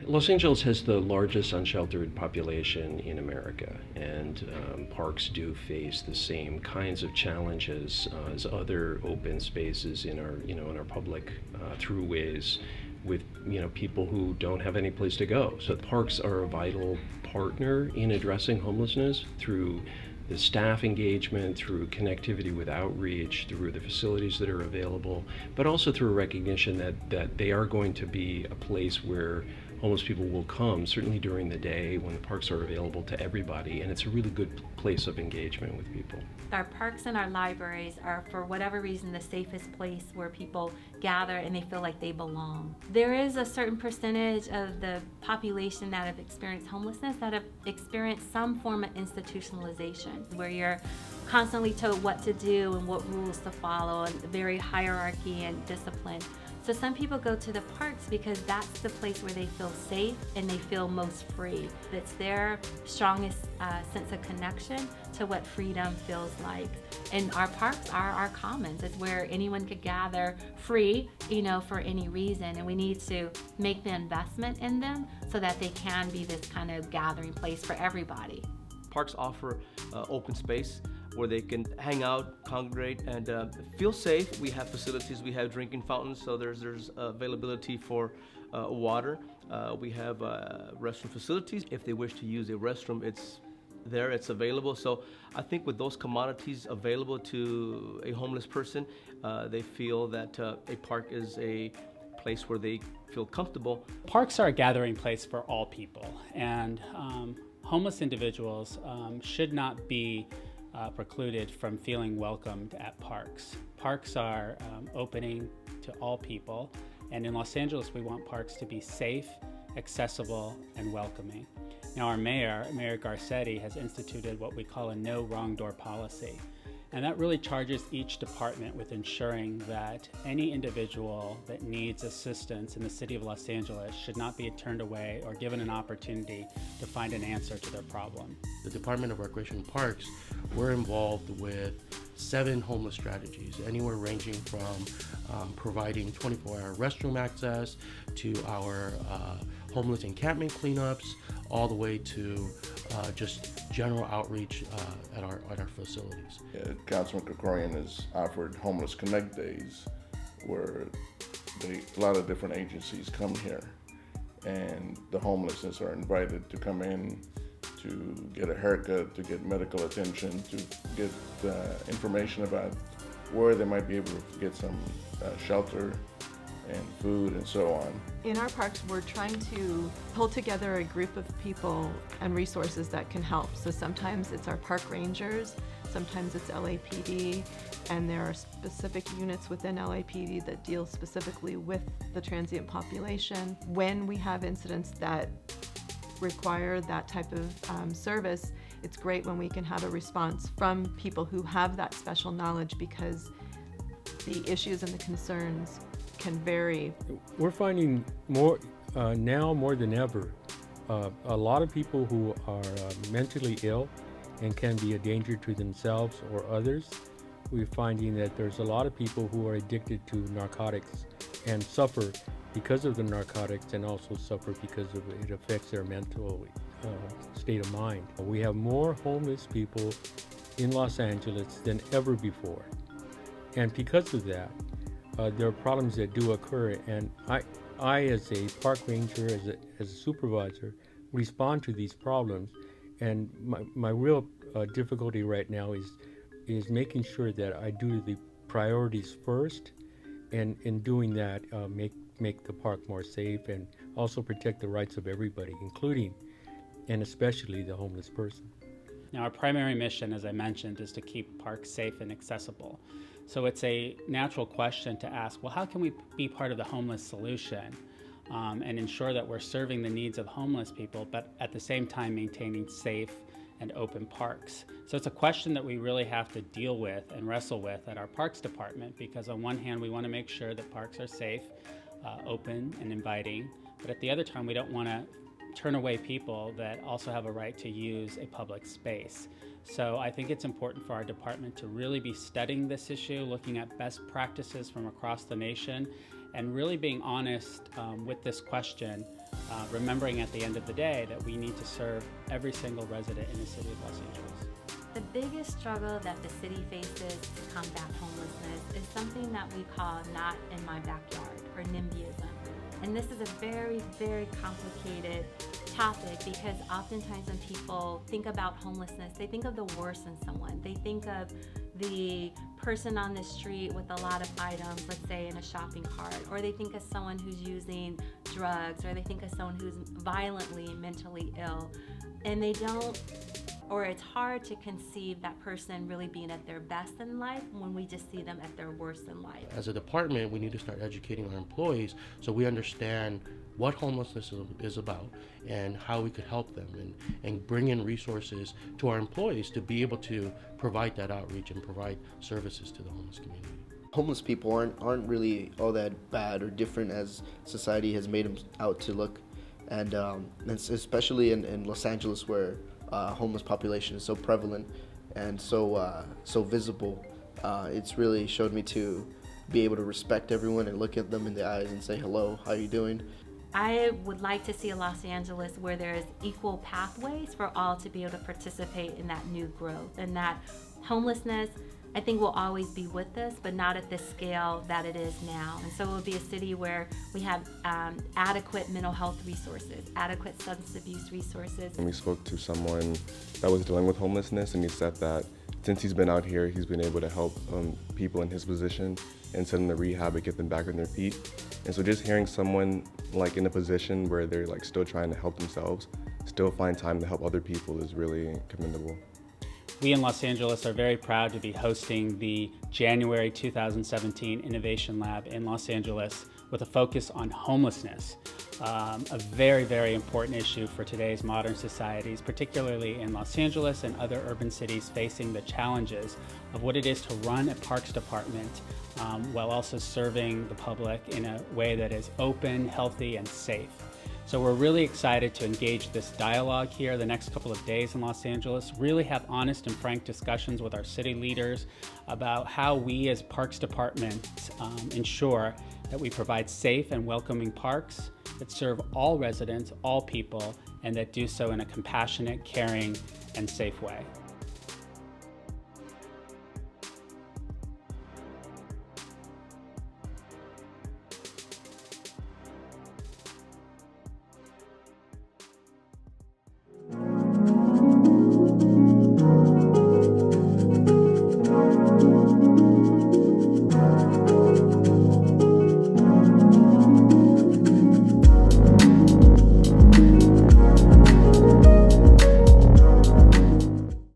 Los Angeles has the largest unsheltered population in America, and parks do face the same kinds of challenges as other open spaces in our, in our public throughways, with people who don't have any place to go. So parks are a vital partner in addressing homelessness through the staff engagement, through connectivity with outreach, through the facilities that are available, but also through a recognition that they are going to be a place where homeless people will come, certainly during the day when the parks are available to everybody, and it's a really good place of engagement with people. Our parks and our libraries are, for whatever reason, the safest place where people gather and they feel like they belong. There is a certain percentage of the population that have experienced homelessness that have experienced some form of institutionalization, where you're constantly told what to do and what rules to follow, and very hierarchy and discipline. So some people go to the parks because that's the place where they feel safe and they feel most free. It's their strongest sense of connection to what freedom feels like. And our parks are our commons. It's where anyone could gather free, for any reason. And we need to make the investment in them so that they can be this kind of gathering place for everybody. Parks offer open space where they can hang out, congregate, and feel safe. We have facilities, we have drinking fountains, so there's availability for water. We have restroom facilities. If they wish to use a restroom, it's there, it's available. So I think with those commodities available to a homeless person, they feel that a park is a place where they feel comfortable. Parks are a gathering place for all people, and homeless individuals should not be precluded from feeling welcomed at parks. Parks are opening to all people, and in Los Angeles we want parks to be safe, accessible, and welcoming. Now our Mayor Garcetti, has instituted what we call a no wrong door policy, and that really charges each department with ensuring that any individual that needs assistance in the city of Los Angeles should not be turned away or given an opportunity to find an answer to their problem. The Department of Recreation and Parks, we're involved with 7 homeless strategies, anywhere ranging from providing 24-hour restroom access to our homeless encampment cleanups, all the way to just general outreach at our facilities. Councilman Krikorian has offered Homeless Connect Days, where a lot of different agencies come here, and the homelessness are invited to come in to get a haircut, to get medical attention, to get information about where they might be able to get some shelter and food and so on. In our parks, we're trying to pull together a group of people and resources that can help. So sometimes it's our park rangers, sometimes it's LAPD, and there are specific units within LAPD that deal specifically with the transient population. When we have incidents that require that type of service, it's great when we can have a response from people who have that special knowledge, because the issues and the concerns can vary. We're finding more now more than ever, a lot of people who are mentally ill and can be a danger to themselves or others. We're finding that there's a lot of people who are addicted to narcotics and suffer because of the narcotics, and also suffer because of it affects their mental state of mind. We have more homeless people in Los Angeles than ever before, and because of that, there are problems that do occur, and I as a park ranger, as a supervisor, respond to these problems. And my real difficulty right now is making sure that I do the priorities first, and in doing that, make the park more safe, and also protect the rights of everybody, including and especially the homeless person. Now, our primary mission, as I mentioned, is to keep parks safe and accessible. So it's a natural question to ask, well, how can we be part of the homeless solution and ensure that we're serving the needs of homeless people, but at the same time maintaining safe and open parks? So it's a question that we really have to deal with and wrestle with at our Parks Department, because on one hand, we want to make sure that parks are safe, open, and inviting, but at the other time, we don't want to turn away people that also have a right to use a public space. So I think it's important for our department to really be studying this issue, looking at best practices from across the nation, and really being honest with this question remembering at the end of the day that we need to serve every single resident in the city of Los Angeles. The biggest struggle that the city faces to combat homelessness is something that we call not in my backyard, or NIMBYism. And this is a very, very complicated topic because oftentimes when people think about homelessness, they think of the worst in someone. They think of the person on the street with a lot of items, let's say in a shopping cart, or they think of someone who's using drugs, or they think of someone who's violently mentally ill. And they don't, or it's hard to conceive that person really being at their best in life when we just see them at their worst in life. As a department, we need to start educating our employees so we understand what homelessness is about and how we could help them, and bring in resources to our employees to be able to provide that outreach and provide services to the homeless community. Homeless people aren't really all that bad or different as society has made them out to look, and it's especially in Los Angeles, where homeless population is so prevalent and so visible. It's really showed me to be able to respect everyone and look at them in the eyes and say, hello, how are you doing? I would like to see a Los Angeles where there is equal pathways for all to be able to participate in that new growth, and that homelessness, I think, will always be with us, but not at the scale that it is now. And so it will be a city where we have adequate mental health resources, adequate substance abuse resources. And we spoke to someone that was dealing with homelessness, and he said that since he's been out here, he's been able to help people in his position and send them to rehab and get them back on their feet. And so just hearing someone like in a position where they're like still trying to help themselves, still find time to help other people is really commendable. We in Los Angeles are very proud to be hosting the January 2017 Innovation Lab in Los Angeles with a focus on homelessness, a very, very important issue for today's modern societies, particularly in Los Angeles and other urban cities facing the challenges of what it is to run a parks department while also serving the public in a way that is open, healthy, and safe. So we're really excited to engage this dialogue here the next couple of days in Los Angeles, really have honest and frank discussions with our city leaders about how we as Parks Department ensure that we provide safe and welcoming parks that serve all residents, all people, and that do so in a compassionate, caring, and safe way.